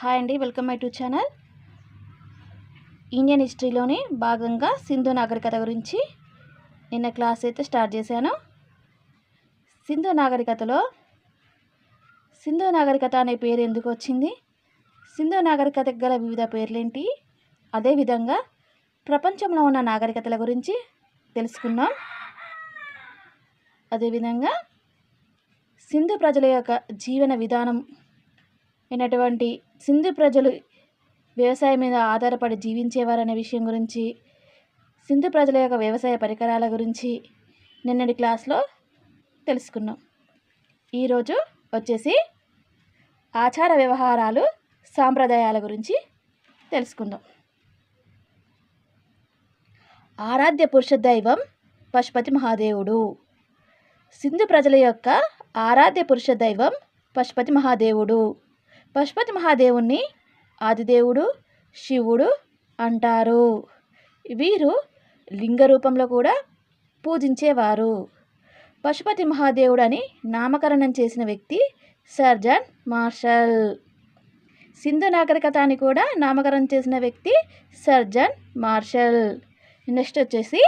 Hi అండి, welcome my to channel. Indian హిస్టరీలోని భాగంగా సింధు నాగరికత గురించి నిన్న క్లాస్ అయితే స్టార్ట్ చేశాను. సింధు నాగరికత అనే పేరు ఎందుకు వచ్చింది, సింధు నాగరికతకు గల వివిధ పేర్లేంటి, అదేవిధంగా ప్రపంచంలో ఉన్న నాగరికతల గురించి తెలుసుకున్నాం. అదేవిధంగా సింధు ప్రజల యొక్క జీవన విధానం అయినటువంటి సింధు ప్రజలు వ్యవసాయం మీద ఆధారపడి జీవించేవారనే విషయం గురించి, సింధు ప్రజల యొక్క వ్యవసాయ పరికరాల గురించి నిన్నటి క్లాస్లో తెలుసుకున్నాం. ఈరోజు వచ్చేసి ఆచార వ్యవహారాలు, సాంప్రదాయాల గురించి తెలుసుకుందాం. ఆరాధ్య పురుష దైవం పశుపతి మహాదేవుడు. సింధు ప్రజల యొక్క ఆరాధ్య పురుష దైవం పశుపతి మహాదేవుడు. పశుపతి మహాదేవుణ్ణి ఆదిదేవుడు, శివుడు అంటారు. వీరు లింగ రూపంలో కూడా పూజించేవారు. పశుపతి మహాదేవుడు అని నామకరణం చేసిన వ్యక్తి సర్ జాన్ మార్షల్. సింధు నాగరికత అని కూడా నామకరణం చేసిన వ్యక్తి సర్ జాన్ మార్షల్. నెక్స్ట్ వచ్చేసి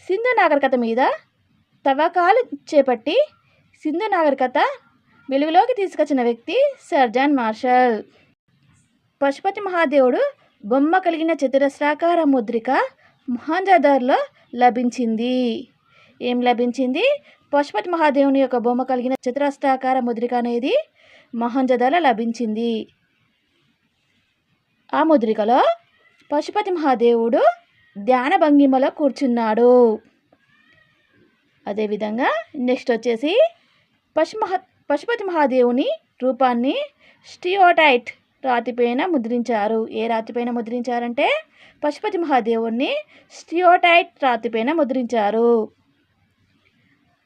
సింధు నాగరికత మీద తవ్వకాలు చేపట్టి సింధు నాగరికత వెలుగులోకి తీసుకొచ్చిన వ్యక్తి సర్ జాన్ మార్షల్. పశుపతి మహాదేవుడు బొమ్మ కలిగిన చతురస్రాకార ముద్రిక మొహంజదార్లో లభించింది. ఏం లభించింది? పశుపతి మహాదేవుని యొక్క బొమ్మ కలిగిన చతురస్రాకార ముద్రిక అనేది మొహంజదార్లో లభించింది. ఆ ముద్రికలో పశుపతి మహాదేవుడు ధ్యాన భంగిమలో కూర్చున్నాడు. అదేవిధంగా నెక్స్ట్ వచ్చేసి పశుపతి మహాదేవుని రూపాన్ని స్టియోటైట్ రాతిపైన ముద్రించారు. ఏ రాతిపైన ముద్రించారంటే పశుపతి మహాదేవుణ్ణి స్టియోటైట్ రాతిపైన ముద్రించారు.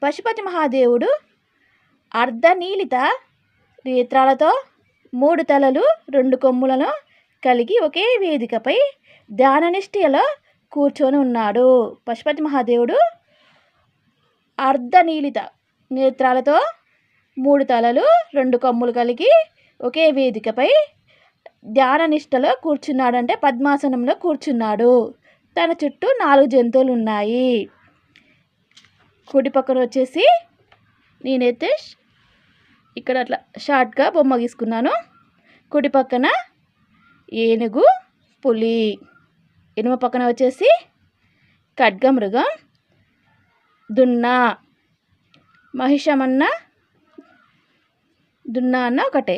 పశుపతి మహాదేవుడు అర్ధనీలిత నేత్రాలతో 3 తలలు 2 కొమ్ములను కలిగి ఒకే వేదికపై ధ్యాననిష్ఠలో కూర్చొని ఉన్నాడు. పశుపతి మహాదేవుడు అర్ధనీలిత నేత్రాలతో 3 తలలు 2 కొమ్ములు కలిగి ఒకే వేదికపై ధ్యాననిష్టలో కూర్చున్నాడు, అంటే పద్మాసనంలో కూర్చున్నాడు. తన చుట్టూ 4 జంతువులు ఉన్నాయి. కుడి పక్కన వచ్చేసి నేనైతే ఇక్కడ అట్లా షార్ట్గా బొమ్మ గీసుకున్నాను. కుడి పక్కన ఏనుగు, పులి. ఎడమ పక్కన వచ్చేసి ఖడ్గమృగం, దున్న, మహిషమన్న, దున్న అన్న ఒకటే.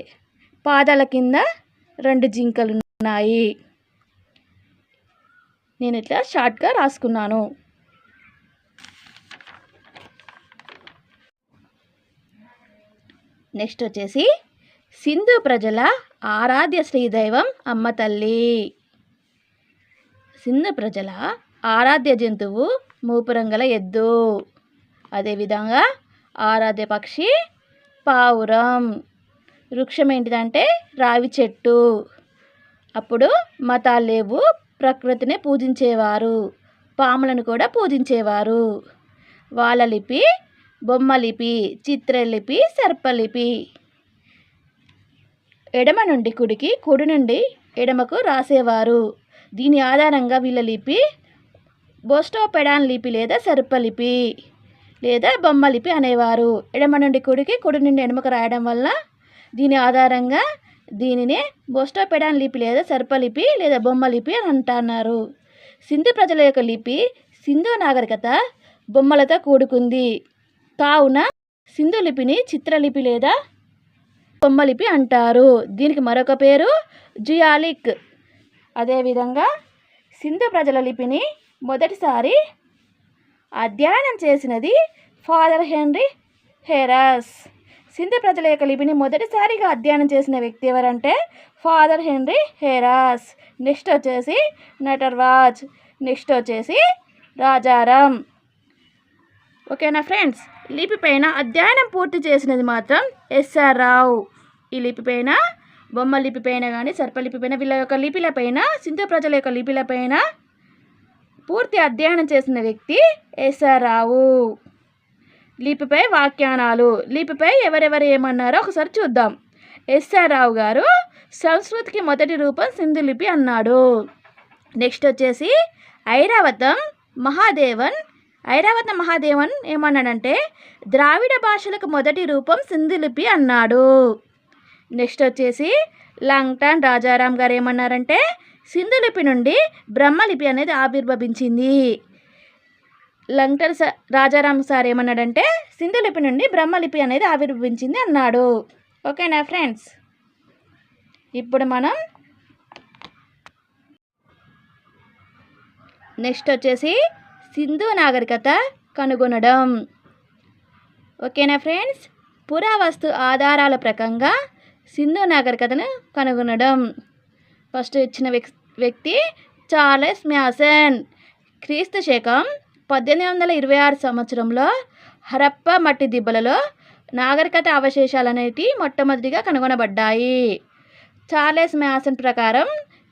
పాదాల కింద 2 జింకలు ఉన్నాయి. నేను ఇట్లా షార్ట్గా రాసుకున్నాను. నెక్స్ట్ వచ్చేసి సింధు ప్రజల ఆరాధ్య శ్రీదైవం అమ్మ తల్లి. సింధు ప్రజల ఆరాధ్య జంతువు మూపురంగల ఎద్దు. అదేవిధంగా ఆరాధ్య పక్షి పావురం. వృక్షం ఏంటిదంటే రావి చెట్టు. అప్పుడు మతాలు లేవు, ప్రకృతిని పూజించేవారు, పాములను కూడా పూజించేవారు. వాళ్ళ లిపి బొమ్మలిపి, చిత్రలిపి, సర్పలిపి. ఎడమ నుండి కుడికి, కుడి నుండి ఎడమకు రాసేవారు. దీని ఆధారంగా వీళ్ళ లిపి బోస్టోపెడాన్ లిపి లేదా సర్పలిపి లేదా బొమ్మలిపి అనేవారు. ఎడమ నుండి కుడికి, కుడి నుండి ఎడమకు రాయడం వల్ల దీని ఆధారంగా దీనినే బోస్టోపెడాన్ లిపి లేదా సర్పలిపి లేదా బొమ్మలిపి అని అంటున్నారు. సింధు ప్రజల యొక్క లిపి సింధు నాగరికత బొమ్మలతో కూడుకుంది కావున సింధు లిపిని చిత్రలిపి లేదా బొమ్మలిపి అంటారు. దీనికి మరొక పేరు జియాలిక్. అదేవిధంగా సింధు ప్రజల లిపిని మొదటిసారి అధ్యయనం చేసినది ఫాదర్ హెన్రీ హెరాస్. సింధు ప్రజల యొక్క లిపిని మొదటిసారిగా అధ్యయనం చేసిన వ్యక్తి ఎవరంటే ఫాదర్ హెన్రీ హెరాస్. నెక్స్ట్ వచ్చేసి నటర్వాజ్. నెక్స్ట్ వచ్చేసి రాజారాం. ఓకేనా ఫ్రెండ్స్? లిపి పైన అధ్యయనం పూర్తి చేసినది మాత్రం ఎస్ఆర్ రావు. ఈ లిపి పైన, బొమ్మ లిపి పైన కానీ సర్పలిపి పైన, వీళ్ళ యొక్క లిపిల పైన, సింధు ప్రజల యొక్క లిపిల పైన పూర్తి అధ్యయనం చేసిన వ్యక్తి ఎస్ఆర్ రావు. లిపిపై వ్యాఖ్యానాలు. లిపిపై ఎవరెవరు ఏమన్నారో ఒకసారి చూద్దాం. ఎస్ఆర్ రావు గారు సంస్కృతికి మొదటి రూపం సింధు లిపి అన్నాడు. నెక్స్ట్ వచ్చేసి ఐరావతం మహాదేవన్ ఏమన్నాడంటే ద్రావిడ భాషలకు మొదటి రూపం సింధు లిపి అన్నాడు. నెక్స్ట్ వచ్చేసి లాంగ్టన్ రాజారాం గారు ఏమన్నారంటే సింధు లిపి నుండి బ్రహ్మలిపి అనేది ఆవిర్భవించింది. లాంగ్టన్ రాజారాం సార్ ఏమన్నాడంటే సింధు లిపి నుండి బ్రహ్మలిపి అనేది ఆవిర్భవించింది అన్నాడు. ఓకేనా ఫ్రెండ్స్, ఇప్పుడు మనం నెక్స్ట్ వచ్చేసి సింధు నాగరికత కనుగొనడం. ఓకేనా ఫ్రెండ్స్, పురావస్తు ఆధారాల ప్రకారంగా సింధు నాగరికతను కనుగొనడం. ఫస్ట్ ఇచ్చిన వ్యక్తి చార్లెస్ మ్యాసన్. క్రీస్తు శకం 1826 సంవత్సరంలో హరప్ప మట్టి దిబ్బలలో నాగరికత అవశేషాలు అనేవి మొట్టమొదటిగా కనుగొనబడ్డాయి. చార్లెస్ మ్యాసన్ ప్రకారం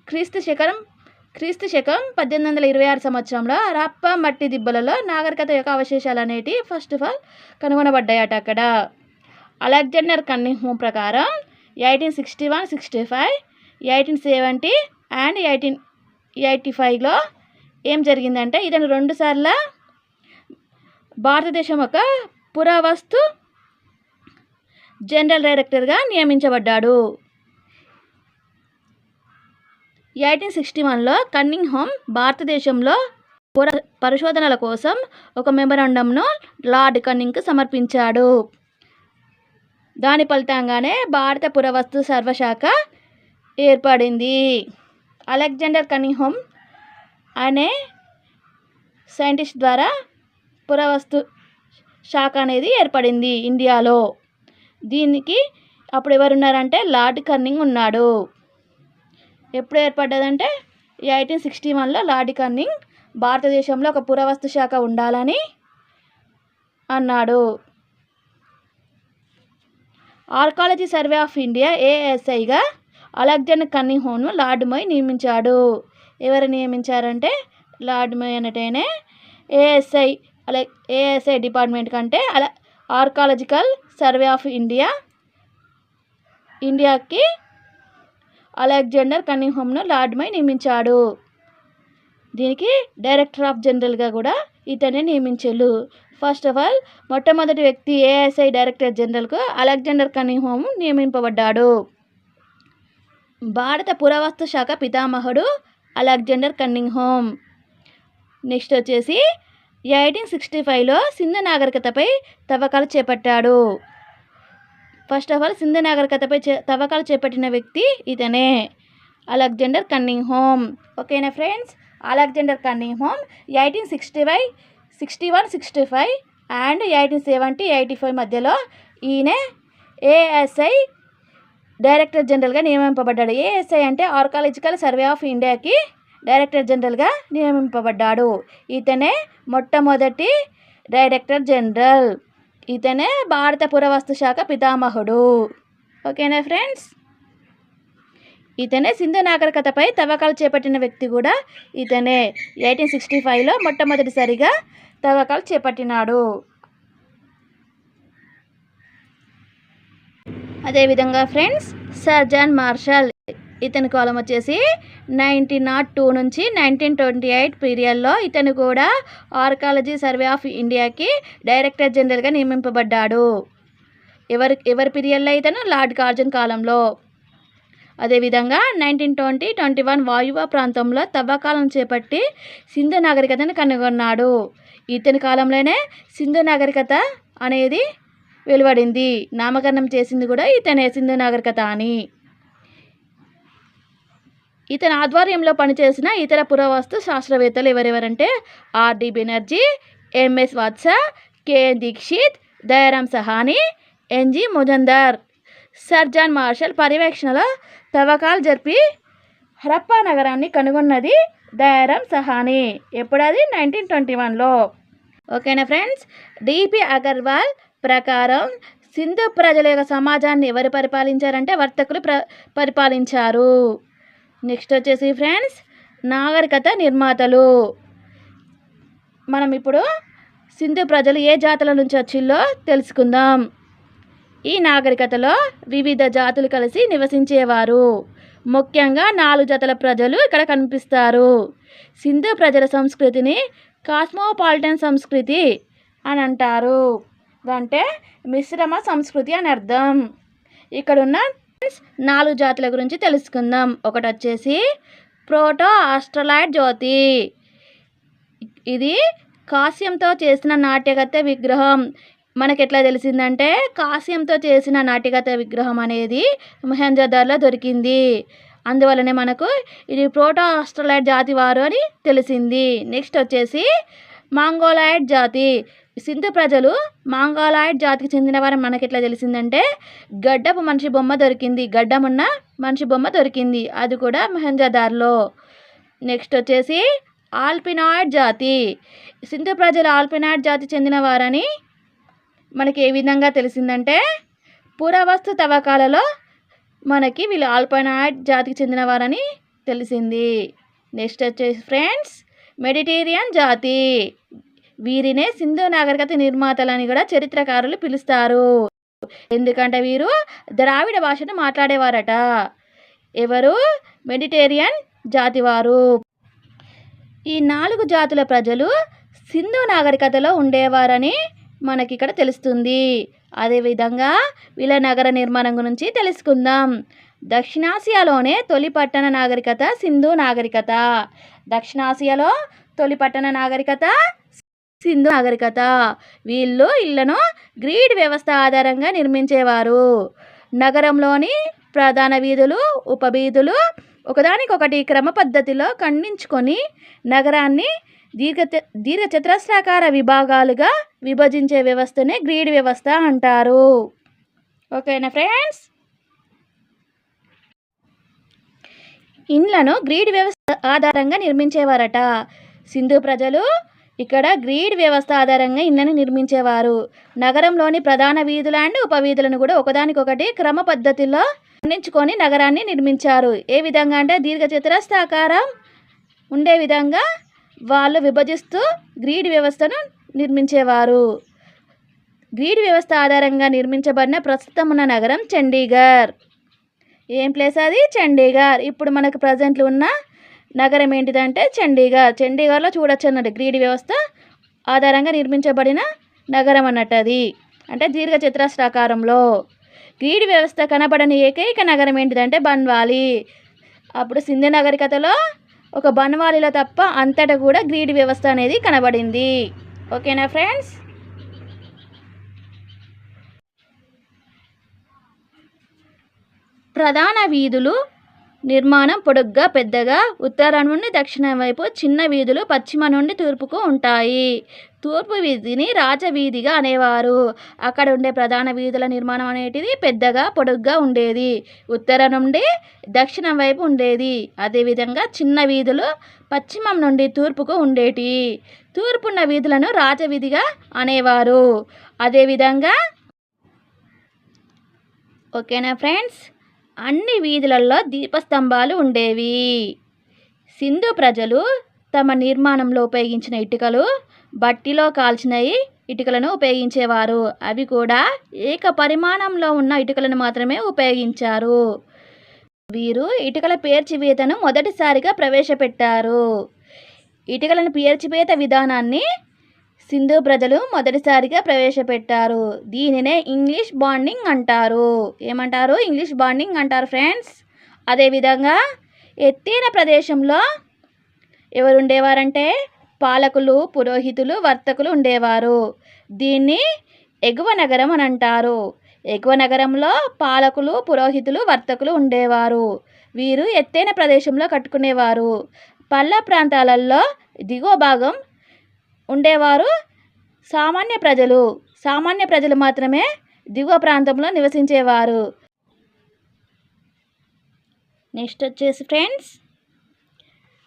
క్రీస్తు శకం 1826 సంవత్సరంలో హరప్ప మట్టి దిబ్బలలో నాగరికత యొక్క అవశేషాలు అనేవి ఫస్ట్ ఆఫ్ ఆల్ కనుగొనబడ్డాయట అక్కడ. అలెగ్జాండర్ కన్నింగ్హామ్ ప్రకారం 1861, 65, 1870 అండ్ 1885లో ఏం జరిగిందంటే ఇతను 2 సార్లు భారతదేశం యొక్క పురావస్తు జనరల్ డైరెక్టర్గా నియమించబడ్డాడు. 1861లో కన్నింగ్హామ్ భారతదేశంలో పరిశోధనల కోసం ఒక మెమరాండంను లార్డ్ కన్నింగ్కు సమర్పించాడు. దాని ఫలితంగానే భారత పురావస్తు సర్వశాఖ ఏర్పడింది. అలెగ్జాండర్ కన్నింగ్హామ్ అనే సైంటిస్ట్ ద్వారా పురావస్తు శాఖ అనేది ఏర్పడింది ఇండియాలో. దీనికి అప్పుడు ఎవరున్నారంటే లార్డ్ కన్నింగ్ ఉన్నాడు. ఎప్పుడు ఏర్పడ్డదంటే 1861లో లార్డ్ కన్నింగ్ భారతదేశంలో ఒక పురావస్తు శాఖ ఉండాలని అన్నాడు. ఆర్కాలజీ సర్వే ఆఫ్ ఇండియా ఏఎస్ఐగా అలెగ్జాండర్ కన్నింగ్హామ్ను లార్డ్ మోయ్ నియమించాడు. ఎవరు నియమించారంటే లార్డ్ మోయ్ అనేటైనే ఏఎస్ఐ డిపార్ట్మెంట్ కంటే ఆర్కాలజికల్ సర్వే ఆఫ్ ఇండియాకి అలెగ్జాండర్ కన్నింగ్హామ్ను లార్డ్ మోయ్ నియమించాడు. దీనికి డైరెక్టర్ ఆఫ్ జనరల్గా కూడా ఇతనే నియమించారు. ఫస్ట్ ఆఫ్ ఆల్ మొట్టమొదటి వ్యక్తి ఏఎస్ఐ డైరెక్టర్ జనరల్కు అలెగ్జాండర్ కన్నింగ్హామ్ నియమింపబడ్డాడు. భారత పురావస్తు శాఖ పితామహుడు అలెగ్జాండర్ కన్నింగ్హామ్. నెక్స్ట్ వచ్చేసి 1865లో సింధు నాగరికతపై తవ్వకాలు చేపట్టాడు. ఫస్ట్ ఆఫ్ ఆల్ సింధు నాగరికతపై తవ్వకాలు చేపట్టిన వ్యక్తి ఇతనే అలెగ్జాండర్ కన్నింగ్హామ్. ఓకేనా ఫ్రెండ్స్, అలెగ్జాండర్ కన్నింగ్హామ్ 1861, 65 అండ్ 1870, 85 మధ్యలో ఈయన ఏఎస్ఐ డైరెక్టర్ జనరల్గా నియమింపబడ్డాడు. ఏఎస్ఐ అంటే ఆర్కాలజికల్ సర్వే ఆఫ్ ఇండియాకి డైరెక్టర్ జనరల్గా నియమింపబడ్డాడు. ఇతనే మొట్టమొదటి డైరెక్టర్ జనరల్. ఇతనే భారత పురావస్తు శాఖ పితామహుడు. ఓకేనా ఫ్రెండ్స్, ఇతనే సింధు నాగరికతపై తవ్వకాలు చేపట్టిన వ్యక్తి కూడా ఇతనే. 1865లో మొట్టమొదటిసారిగా తవ్వకాలు చేపట్టినాడు. అదేవిధంగా ఫ్రెండ్స్ సర్ జాన్ మార్షల్, ఇతని కాలం వచ్చేసి 1902 నుంచి 1928 పీరియడ్లో ఇతను కూడా ఆర్కాలజీ సర్వే ఆఫ్ ఇండియాకి డైరెక్టర్ జనరల్గా నియమింపబడ్డాడు. ఎవరి పీరియడ్లో ఇతను లార్డ్ కార్జన్ కాలంలో. అదేవిధంగా 1920-21 వాయువ్య ప్రాంతంలో తవ్వకాలను చేపట్టి సింధు నాగరికతను కనుగొన్నాడు. ఇతని కాలంలోనే సింధు నాగరికత అనేది వెలువడింది. నామకరణం చేసింది కూడా ఇతనే సింధు నాగరికత అని. ఇతని ఆధ్వర్యంలో పనిచేసిన ఇతర పురావస్తు శాస్త్రవేత్తలు ఎవరెవరంటే RD Banerjee, MS Vats, KN Dikshit, Dayaram Sahni, NG Majumdar. Sir John Marshall పర్యవేక్షణలో తవ్వకాలు జరిపి హరప్పా నగరాన్ని కనుగొన్నది దయారాం సహాని. ఎప్పుడది 1921లో. ఓకేనా ఫ్రెండ్స్, డిపి అగర్వాల్ ప్రకారం సింధు ప్రజల యొక్క సమాజాన్ని ఎవరు పరిపాలించారంటే వర్తకులు పరిపాలించారు. నెక్స్ట్ వచ్చేసి ఫ్రెండ్స్ నాగరికత నిర్మాతలు. మనం ఇప్పుడు సింధు ప్రజలు ఏ జాతుల నుంచి వచ్చిందో తెలుసుకుందాం. ఈ నాగరికతలో వివిధ జాతులు కలిసి నివసించేవారు. ముఖ్యంగా 4 జతల ప్రజలు ఇక్కడ కనిపిస్తారు. సింధు ప్రజల సంస్కృతిని కాస్మోపాలిటన్ సంస్కృతి అని అంటారు. అంటే మిశ్రమ సంస్కృతి అని అర్థం. ఇక్కడున్న 4 జాతుల గురించి తెలుసుకుందాం. ఒకటి వచ్చేసి ప్రోటో ఆస్ట్రలాయిడ్ జాతి. ఇది కాంస్యంతో చేసిన నాట్యగత విగ్రహం. మనకి ఎట్లా తెలిసిందంటే కాంస్యంతో చేసిన నాట్యగత విగ్రహం అనేది మొహంజదారోలో దొరికింది. అందువల్లనే మనకు ఇది ప్రోటో ఆస్ట్రలాయిడ్ జాతి వారు అని తెలిసింది. నెక్స్ట్ వచ్చేసి మాంగోలాయిడ్ జాతి. సింధు ప్రజలు మాంగోలాయిడ్ జాతికి చెందినవారు మనకి ఎట్లా తెలిసిందంటే గడ్డపు మనిషి బొమ్మ దొరికింది. గడ్డమున్న మనిషి బొమ్మ దొరికింది, అది కూడా మొహంజదారోలో. నెక్స్ట్ వచ్చేసి ఆల్పినాయిడ్ జాతి. సింధు ప్రజలు ఆల్పినాయిడ్ జాతి చెందినవారని మనకి ఏ విధంగా తెలిసిందంటే పురావస్తు తవ్వకాలలో మనకి వీళ్ళు ఆల్పినాయిడ్ జాతికి చెందినవారని తెలిసింది. నెక్స్ట్ వచ్చేసి ఫ్రెండ్స్ మెడిటేరియన్ జాతి. వీరినే సింధు నాగరికత నిర్మాతలని కూడా చరిత్రకారులు పిలుస్తారు. ఎందుకంటే వీరు ద్రావిడ భాషను మాట్లాడేవారట. ఎవరు? మెడిటేరియన్ జాతి వారు. ఈ 4 జాతుల ప్రజలు సింధు నాగరికతలో ఉండేవారని మనకి ఇక్కడ తెలుస్తుంది. అదేవిధంగా వీళ్ళ నగర నిర్మాణం గురించి తెలుసుకుందాం. దక్షిణాసియాలోనే తొలి పట్టణ నాగరికత సింధు నాగరికత. దక్షిణాసియాలో తొలి పట్టణ నాగరికత సింధు నాగరికత. వీళ్ళు ఇళ్లను గ్రిడ్ వ్యవస్థ ఆధారంగా నిర్మించేవారు. నగరంలోని ప్రధాన వీధులు, ఉపవీధులు ఒకదానికొకటి క్రమ పద్ధతిలో ఖండించుకొని నగరాన్ని దీర్ఘచతురస్రాకార విభాగాలుగా విభజించే వ్యవస్థనే గ్రిడ్ వ్యవస్థ అంటారు. ఓకేనా ఫ్రెండ్స్? ఇండ్లను గ్రిడ్ వ్యవస్థ ఆధారంగా నిర్మించేవారట. సింధు ప్రజలు ఇక్కడ గ్రిడ్ వ్యవస్థ ఆధారంగా ఇండ్లను నిర్మించేవారు. నగరంలోని ప్రధాన వీధులు అండ్ ఉపవీధులను కూడా ఒకదానికొకటి క్రమ పద్ధతిలో ఖండించుకొని నగరాన్ని నిర్మించారు. ఏ విధంగా అంటే దీర్ఘచతురస్రాకారం ఉండే విధంగా వాళ్ళు విభజిస్తూ గ్రిడ్ వ్యవస్థను నిర్మించేవారు. గ్రిడ్ వ్యవస్థ ఆధారంగా నిర్మించబడిన ప్రస్తుతం ఉన్న నగరం చండీగఢ్. ఏం ప్లేస్ అది? చండీగఢ్. ఇప్పుడు మనకు ప్రజెంట్లో ఉన్న నగరం ఏంటిదంటే చండీగఢ్. చండీగఢ్లో చూడొచ్చు అన్నట్టు గ్రిడ్ వ్యవస్థ ఆధారంగా నిర్మించబడిన నగరం అన్నట్టు అది. అంటే దీర్ఘచతురస్రాకారంలో. గ్రిడ్ వ్యవస్థ కనబడని ఏకైక నగరం ఏంటిదంటే బన్వాలి. అప్పుడు సింధు నాగరికతలో ఒక బన్వాలీలో తప్ప అంతటా కూడా గ్రిడ్ వ్యవస్థ అనేది కనబడింది. ఓకేనా ఫ్రెండ్స్? ప్రధాన వీధులు నిర్మాణం పొడుగ్గా పెద్దగా ఉత్తరం నుండి దక్షిణం వైపు చిన్న వీధులు పశ్చిమ నుండి తూర్పుకు ఉంటాయి. తూర్పు వీధిని రాజవీధిగా అనేవారు. అక్కడ ఉండే ప్రధాన వీధుల నిర్మాణం అనేటిది పెద్దగా పొడుగ్గా ఉండేది. ఉత్తరం నుండి దక్షిణం వైపు ఉండేది. అదేవిధంగా చిన్న వీధులు పశ్చిమం నుండి తూర్పుకు ఉండేటి. తూర్పున్న వీధులను రాజవీధిగా అనేవారు. అదేవిధంగా ఓకేనా ఫ్రెండ్స్? అన్ని వీధులలో దీపస్తంభాలు ఉండేవి. సింధు ప్రజలు తమ నిర్మాణంలో ఉపయోగించిన ఇటుకలు బట్టిలో కాల్చిన ఇటుకలను ఉపయోగించేవారు. అవి కూడా ఏక పరిమాణంలో ఉన్న ఇటుకలను మాత్రమే ఉపయోగించారు. వీరు ఇటుకల పేర్చివేతను మొదటిసారిగా ప్రవేశపెట్టారు. ఇటుకలను పేర్చివేత విధానాన్ని సింధు ప్రజలు మొదటిసారిగా ప్రవేశపెట్టారు. దీనినే ఇంగ్లీష్ బాండింగ్ అంటారు. ఏమంటారు? ఇంగ్లీష్ బాండింగ్ అంటారు ఫ్రెండ్స్. అదేవిధంగా ఎత్తైన ప్రదేశంలో ఎవరు ఉండేవారంటే పాలకులు, పురోహితులు, వర్తకులు ఉండేవారు. దీన్ని ఎగువ నగరం అని అంటారు. ఎగువ నగరంలో పాలకులు, పురోహితులు, వర్తకులు ఉండేవారు. వీరు ఎత్తైన ప్రదేశంలో కట్టుకునేవారు. పల్ల ప్రాంతాలలో దిగువ భాగం ఉండేవారు సామాన్య ప్రజలు మాత్రమే దిగువ ప్రాంతంలో నివసించేవారు. నెక్స్ట్ వచ్చేసి ఫ్రెండ్స్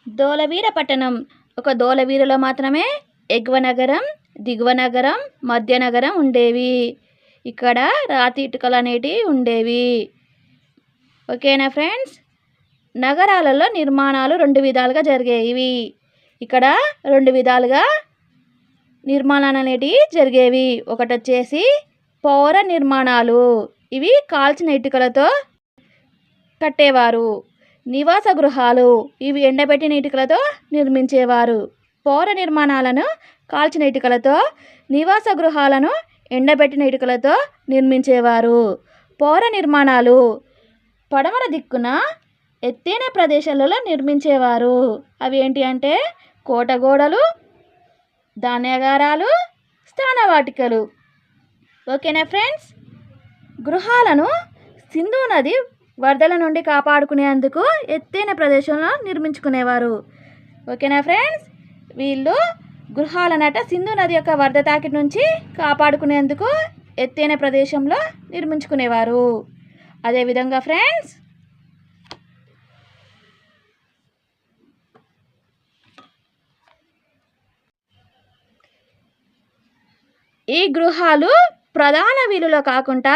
ధోలవీర పట్టణం. ఒక ధోలవీరలో మాత్రమే ఎగువ నగరం, దిగువ నగరం, మధ్య నగరం ఉండేవి. ఇక్కడ రాతి ఇటుకలు అనేటివి ఉండేవి. ఓకేనా ఫ్రెండ్స్? నగరాలలో నిర్మాణాలు 2 విధాలుగా జరిగేవి. ఇక్కడ 2 విధాలుగా నిర్మాణాలు అనేటివి జరిగేవి. ఒకటి వచ్చేసి పౌర నిర్మాణాలు, ఇవి కాల్చిన ఇటుకలతో కట్టేవారు. నివాస గృహాలు, ఇవి ఎండబెట్టిన ఇటుకలతో నిర్మించేవారు. పౌర నిర్మాణాలను కాల్చిన ఇటుకలతో, నివాస గృహాలను ఎండబెట్టిన ఇటుకలతో నిర్మించేవారు. పౌర నిర్మాణాలు పడమర దిక్కున ఎత్తైన ప్రదేశాలలో నిర్మించేవారు. అవి ఏంటి అంటే కోటగోడలు, ధాన్యాగారాలు, స్థానవాటికలు. ఓకేనా ఫ్రెండ్స్? గృహాలను సింధు నది వరదల నుండి కాపాడుకునేందుకు ఎత్తైన ప్రదేశంలో నిర్మించుకునేవారు. ఓకేనా ఫ్రెండ్స్? వీళ్ళు గృహాలనట సింధు నది యొక్క వరద తాకిడి నుంచి కాపాడుకునేందుకు ఎత్తైన ప్రదేశంలో నిర్మించుకునేవారు. అదేవిధంగా ఫ్రెండ్స్, ఈ గృహాలు ప్రధాన వీధుల్లో కాకుండా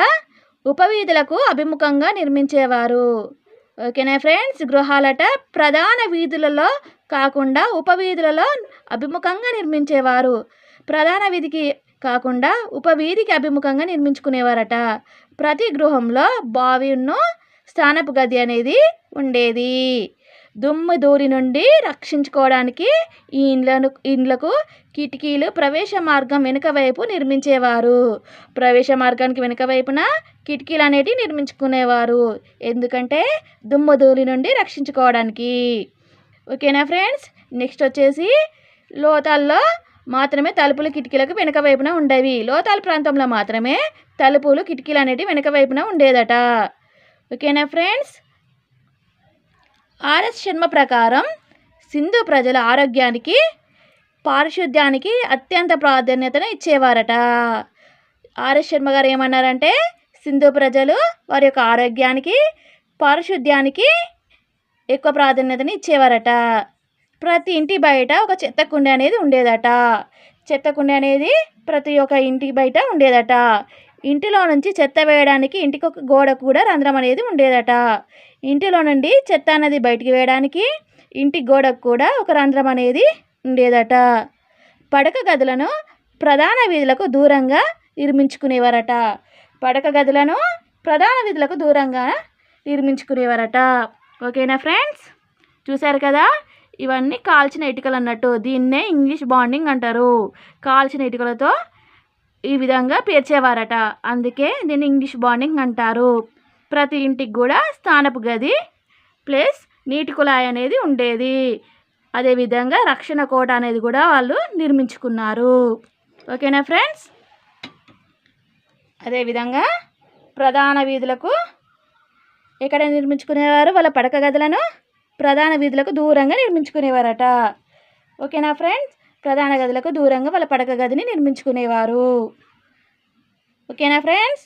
ఉపవీధులకు అభిముఖంగా నిర్మించేవారు. ఓకేనా ఫ్రెండ్స్? గృహాలట ప్రధాన వీధులలో కాకుండా ఉపవీధులలో అభిముఖంగా నిర్మించేవారు. ప్రధాన వీధికి కాకుండా ఉపవీధికి అభిముఖంగా నిర్మించుకునేవారట. ప్రతి గృహంలో బావిను స్నానపు గది అనేది ఉండేది. దుమ్ము ధూళి నుండి రక్షించుకోవడానికి ఈ ఇండ్లకు కిటికీలు ప్రవేశ మార్గం వెనుక వైపు నిర్మించేవారు. ప్రవేశ మార్గానికి వెనుక వైపున కిటికీలు అనేటివి నిర్మించుకునేవారు. ఎందుకంటే దుమ్ము ధూళి నుండి రక్షించుకోవడానికి. ఓకేనా ఫ్రెండ్స్? నెక్స్ట్ వచ్చేసి లోతాల్లో మాత్రమే తలుపులు కిటికీలకు వెనుక వైపున ఉండేవి. లోతాల ప్రాంతంలో మాత్రమే తలుపులు కిటికీలు అనేటివి వెనుక వైపున ఉండేదట. ఓకేనా ఫ్రెండ్స్? ఆర్ఎస్ శర్మ ప్రకారం సింధు ప్రజల ఆరోగ్యానికి, పారిశుద్ధ్యానికి అత్యంత ప్రాధాన్యతను ఇచ్చేవారట. ఆర్ఎస్ శర్మ గారు ఏమన్నారంటే సింధు ప్రజలు వారి యొక్క ఆరోగ్యానికి, పారిశుద్ధ్యానికి ఎక్కువ ప్రాధాన్యతను ఇచ్చేవారట. ప్రతి ఇంటి బయట ఒక చెత్త కుండీ అనేది ఉండేదట. చెత్త కుండీ అనేది ప్రతి ఒక్క ఇంటి బయట ఉండేదట. ఇంటిలో నుంచి చెత్త వేయడానికి ఇంటికి ఒక గోడ కూడా రంధ్రం అనేది ఉండేదట. ఇంటిలో నుండి చెత్త అనేది బయటికి వేయడానికి ఇంటి గోడకు కూడా ఒక రంధ్రం అనేది ఉండేదట. పడక గదులను ప్రధాన వీధులకు దూరంగా నిర్మించుకునేవారట. పడక గదులను ప్రధాన వీధులకు దూరంగా నిర్మించుకునేవారట. ఓకేనా ఫ్రెండ్స్? చూశారు కదా, ఇవన్నీ కాల్చిన ఇటుకలు అన్నట్టు. దీన్నే ఇంగ్లీష్ బాండింగ్ అంటారు. కాల్చిన ఇటుకలతో ఈ విధంగా పేర్చేవారట. అందుకే దీన్ని ఇంగ్లీష్ బాండింగ్ అంటారు. ప్రతి ఇంటికి కూడా స్నానపు గది ప్లస్ నీటి కుళాయి అనేది ఉండేది. అదేవిధంగా రక్షణ కోట అనేది కూడా వాళ్ళు నిర్మించుకున్నారు. ఓకేనా ఫ్రెండ్స్? అదేవిధంగా ప్రధాన వీధులకు ఎక్కడ నిర్మించుకునేవారు? వాళ్ళ పడక గదులను ప్రధాన వీధులకు దూరంగా నిర్మించుకునేవారట. ఓకేనా ఫ్రెండ్స్? ప్రధాన గదులకు దూరంగా వాళ్ళ పడక గదిని నిర్మించుకునేవారు. ఓకేనా ఫ్రెండ్స్?